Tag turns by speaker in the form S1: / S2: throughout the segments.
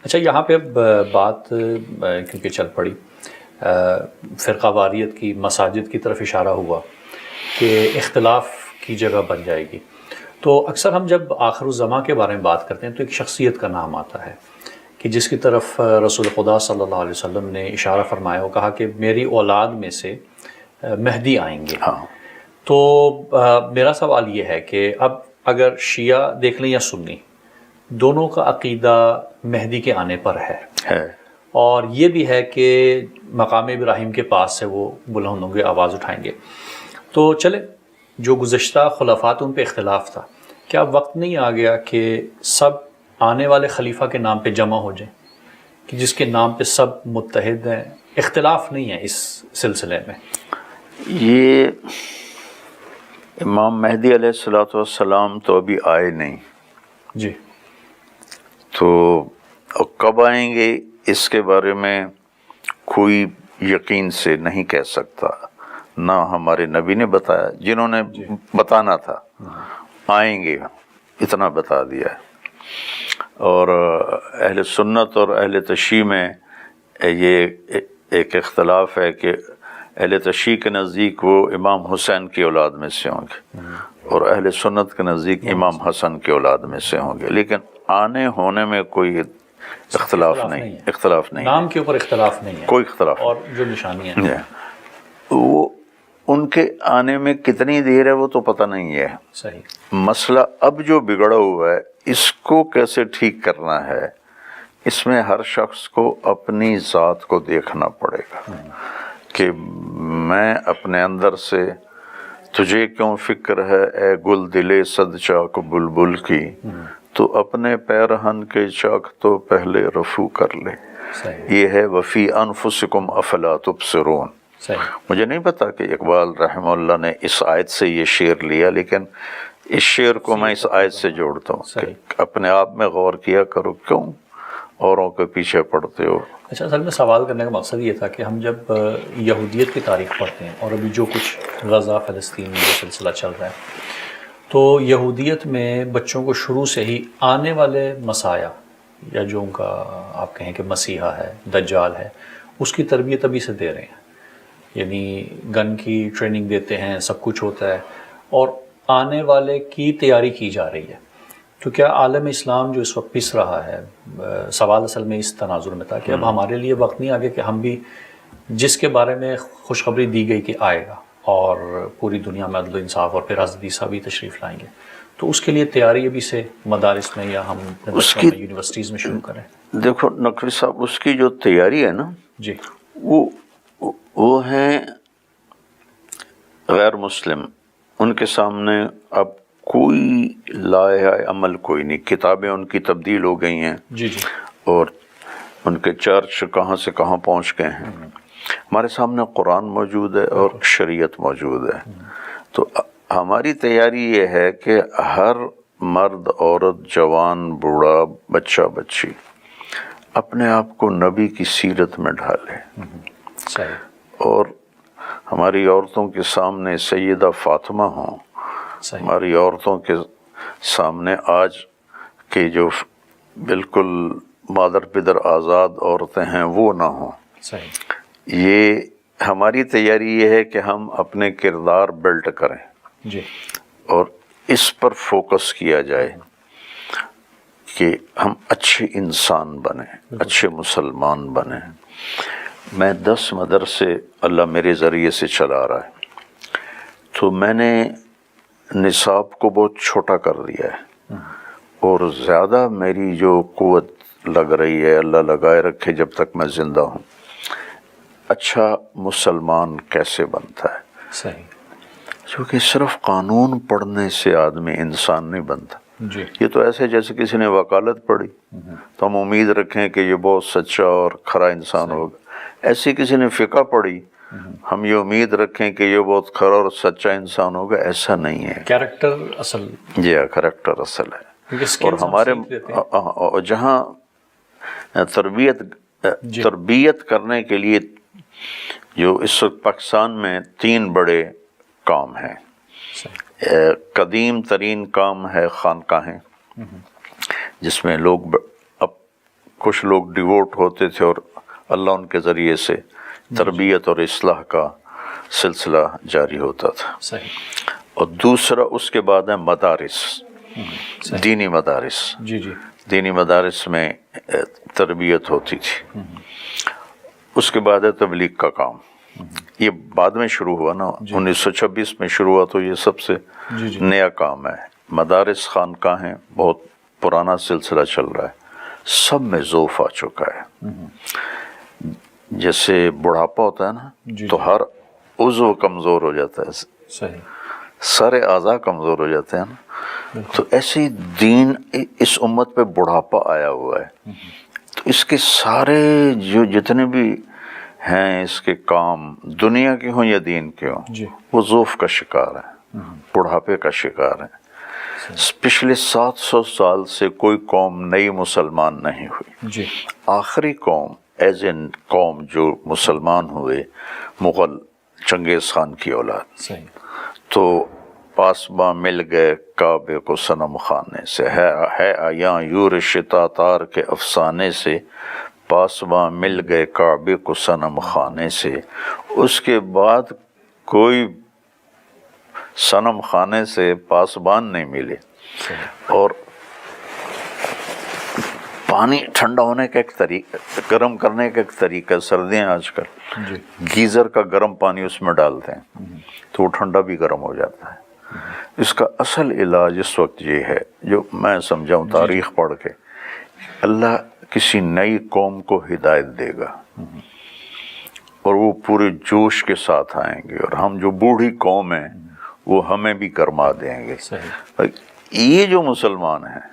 S1: اچھا، یہاں پہ اب بات کیونکہ چل پڑی فرقہ واریت کی، مساجد کی طرف اشارہ ہوا کہ اختلاف کی جگہ بن جائے گی، تو اکثر ہم جب آخر الزماں کے بارے میں بات کرتے ہیں تو ایک شخصیت کا نام آتا ہے کہ جس کی طرف رسول خدا صلی اللہ علیہ وسلم نے اشارہ فرمایا اور کہا کہ میری اولاد میں سے مہدی آئیں گے۔
S2: ہاں،
S1: تو میرا سوال یہ ہے کہ اب اگر شیعہ دیکھ لیں یا سنی، دونوں کا عقیدہ مہدی کے آنے پر ہے، اور یہ بھی ہے کہ مقام ابراہیم کے پاس سے وہ بلند ہوں گے، آواز اٹھائیں گے۔ تو چلے، جو گزشتہ خلافات ان پہ اختلاف تھا، کیا وقت نہیں آ گیا کہ سب آنے والے خلیفہ کے نام پہ جمع ہو جائیں، کہ جس کے نام پہ سب متحد ہیں، اختلاف نہیں ہے اس سلسلے میں؟
S2: یہ امام مہدی علیہ السلام تو ابھی آئے نہیں،
S1: جی،
S2: تو کب آئیں گے اس کے بارے میں کوئی یقین سے نہیں کہہ سکتا، نہ ہمارے نبی نے بتایا، جنہوں نے بتانا تھا آئیں گے اتنا بتا دیا ہے۔ اور اہل سنت اور اہل تشیع میں یہ ایک اختلاف ہے کہ اہل تشیع کے نزدیک وہ امام حسین کی اولاد میں سے ہوں گے، اور اہل سنت کے نزدیک امام حسن کی اولاد میں سے ہوں گے، لیکن آنے ہونے میں کوئی اختلاف نہیں،
S1: نام کے اوپر اختلاف نہیں ہے،
S2: کوئی اختلاف،
S1: اور جو نشانیاں ہیں
S2: وہ ان کے آنے میں کتنی دیر ہے وہ تو پتہ نہیں ہے۔
S1: صحیح۔
S2: مسئلہ اب جو بگڑا ہوا ہے اس کو کیسے ٹھیک کرنا ہے، اس میں ہر شخص کو اپنی ذات کو دیکھنا پڑے گا کہ میں اپنے اندر سے، تجھے کیوں فکر ہے اے گل دلے صد چاک بلبل کی، تو اپنے پیرہن کے چاک تو پہلے رفو کر لے۔ یہ ہے وفی انفسکم افلا تبصرون۔ مجھے نہیں پتا کہ اقبال رحمہ اللہ نے اس آیت سے یہ شعر لیا، لیکن اس شعر کو میں اس آیت سے جوڑتا ہوں کہ اپنے آپ میں غور کیا کرو، کیوں اوروں کے پیچھے پڑتے ہو۔
S1: اچھا، اصل میں سوال کرنے کا مقصد یہ تھا کہ ہم جب یہودیت کی تاریخ پڑھتے ہیں، اور ابھی جو کچھ غزہ فلسطین میں جو سلسلہ چل رہا ہے، تو یہودیت میں بچوں کو شروع سے ہی آنے والے مسیح، یا جو ان کا آپ کہیں کہ مسیحا ہے، دجال ہے، اس کی تربیت ابھی سے دے رہے ہیں، یعنی گن کی ٹریننگ دیتے ہیں، سب کچھ ہوتا ہے، اور آنے والے کی تیاری کی جا رہی ہے۔ تو کیا عالم اسلام جو اس وقت پس رہا ہے، سوال اصل میں اس تناظر میں تھا کہ اب ہمارے لیے وقت نہیں آگے کہ ہم بھی جس کے بارے میں خوشخبری دی گئی کہ آئے گا اور پوری دنیا میں عدل و انصاف، اور پھر حضرت عیسیٰ بھی تشریف لائیں گے، تو اس کے لیے تیاری ابھی سے مدارس میں یا ہم یونیورسٹیز میں شروع کریں؟
S2: دیکھو نقوی صاحب، اس کی جو تیاری ہے نا،
S1: جی،
S2: وہ ہیں غیر مسلم، ان کے سامنے اب کوئی لائحہ عمل کوئی نہیں، کتابیں ان کی تبدیل ہو گئی ہیں،
S1: جی،
S2: اور ان کے چرچ کہاں سے کہاں پہنچ گئے ہیں۔ ہمارے سامنے قرآن موجود ہے اور شریعت موجود ہے، تو ہماری تیاری یہ ہے کہ ہر مرد، عورت، جوان، بوڑھا، بچہ، بچی اپنے آپ کو نبی کی سیرت میں ڈھالے، اور ہماری عورتوں کے سامنے سیدہ فاطمہ ہوں، ہماری عورتوں کے سامنے آج کے جو بالکل مادر پدر آزاد عورتیں ہیں وہ نہ ہوں۔ یہ ہماری تیاری یہ ہے کہ ہم اپنے کردار بلڈ کریں،
S1: جی،
S2: اور اس پر فوکس کیا جائے کہ ہم اچھے انسان بنیں، اچھے مسلمان بنیں۔ میں 10 مدرسے اللہ میرے ذریعے سے چلا رہا ہے، تو میں نے نصاب کو بہت چھوٹا کر دیا ہے، اور زیادہ میری جو قوت لگ رہی ہے، اللہ لگائے رکھے جب تک میں زندہ ہوں، اچھا مسلمان کیسے بنتا ہے۔
S1: صحیح،
S2: کیونکہ صرف قانون پڑھنے سے آدمی انسان نہیں بنتا۔
S1: جی،
S2: یہ تو ایسے جیسے کسی نے وکالت پڑھی تو ہم امید رکھیں کہ یہ بہت سچا اور کھرا انسان ہوگا، ایسی کسی نے فقہ پڑھی ہم یہ امید رکھیں کہ یہ بہت کھرا اور سچا انسان ہوگا، ایسا نہیں ہے۔
S1: کیریکٹر اصل،
S2: جی ہاں، کریکٹر اصل ہے۔ اور ہمارے جہاں تربیت کرنے کے لیے جو اس وقت پاکستان میں 3 بڑے کام ہیں، قدیم ترین کام ہے خانقاہیں، جس میں لوگ اب کچھ لوگ ڈیووٹ ہوتے تھے اور اللہ ان کے ذریعے سے تربیت اور اصلاح کا سلسلہ جاری ہوتا تھا.
S1: صحیح.
S2: اور دوسرا اس کے بعد ہے مدارس، دینی مدارس.
S1: جی جی.
S2: دینی مدارس میں تربیت ہوتی تھی. اس کے بعد ہے تبلیغ کا کام. یہ بعد میں شروع ہوا نا، 1926 میں شروع ہوا، تو یہ سب سے نیا کام ہے. مدارس خانقاہیں بہت پرانا سلسلہ چل رہا ہے، سب میں ضعف آ چکا ہے. جیسے بڑھاپا ہوتا ہے نا تو ہر عضو کمزور ہو جاتا ہے،
S1: صحیح، سارے
S2: اعضاء کمزور ہو جاتے ہیں نا. تو ایسے ہی دین، اس امت پہ بڑھاپا آیا ہوا ہے. تو اس کے سارے جو جتنے بھی ہیں اس کے کام، دنیا کے ہوں یا دین کے ہوں، وہ ضعف کا شکار ہیں، بڑھاپے کا شکار ہیں. پچھلے 700 سال سے کوئی قوم نئی مسلمان نہیں ہوئی. آخری قوم ایز اے قوم جو مسلمان ہوئے، مغل چنگیز خان کی اولاد. تو پاسباں مل گئے کعبے کو صنم خانے سے، ہے آیاں یورش تاتار کے افسانے سے، پاسباں مل گئے کعبے کو صنم خانے سے. اس کے بعد کوئی صنم خانے سے پاسبان نہیں ملے. اور پانی ٹھنڈا ہونے کا ایک طریقہ، گرم کرنے کا ایک طریقہ، سردیاں آج کل گیزر کا گرم پانی اس میں ڈالتے ہیں تو وہ ٹھنڈا بھی گرم ہو جاتا ہے. اس کا اصل علاج اس وقت یہ ہے، جو میں سمجھاؤں تاریخ پڑھ کے، اللہ کسی نئی قوم کو ہدایت دے گا اور وہ پورے جوش کے ساتھ آئیں گے، اور ہم جو بوڑھی قوم ہیں وہ ہمیں بھی گرما دیں گے. یہ جو مسلمان ہیں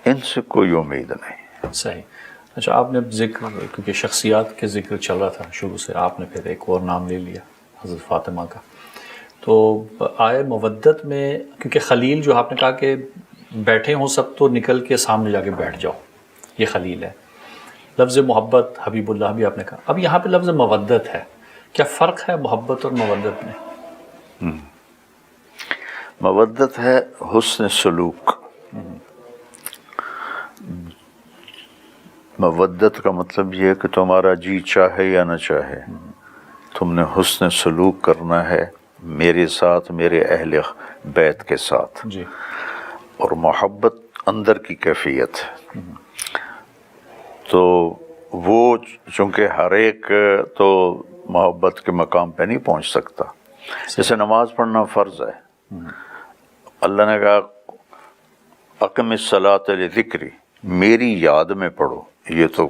S2: ان سے کوئی امید نہیں.
S1: صحیح. اچھا، آپ نے ذکر، کیونکہ شخصیات کے ذکر چل رہا تھا شروع سے، آپ نے پھر ایک اور نام لے لیا حضرت فاطمہ کا. تو آئے مودت میں، کیونکہ خلیل جو آپ نے کہا کہ بیٹھے ہوں سب تو نکل کے سامنے جا کے بیٹھ جاؤ، یہ خلیل ہے. لفظ محبت، حبیب اللہ بھی آپ نے کہا. اب یہاں پہ لفظ مودت ہے، کیا فرق ہے محبت اور مودت میں؟
S2: مودت ہے حسن سلوک. مودت کا مطلب یہ ہے کہ تمہارا جی چاہے یا نہ چاہے تم نے حسن سلوک کرنا ہے میرے ساتھ، میرے اہل بیت کے ساتھ. اور محبت اندر کی کیفیت ہے. تو وہ چونکہ ہر ایک تو محبت کے مقام پہ نہیں پہنچ سکتا. جیسے نماز پڑھنا فرض ہے، اللہ نے کہا اقم الصلاۃ لذکری، میری یاد میں پڑھو. یہ تو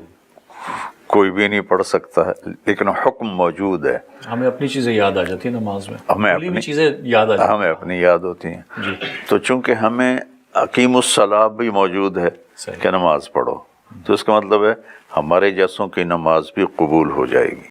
S2: کوئی بھی نہیں پڑھ سکتا ہے، لیکن حکم موجود ہے.
S1: ہمیں اپنی چیزیں یاد آ جاتی ہیں نماز میں،
S2: ہمیں اپنی
S1: چیزیں یاد آ جاتی ہیں،
S2: ہمیں اپنی یاد ہوتی ہیں. تو چونکہ ہمیں اقیم الصلاۃ بھی موجود ہے کہ نماز پڑھو، تو اس کا مطلب ہے ہمارے جیسوں کی نماز بھی قبول ہو جائے گی.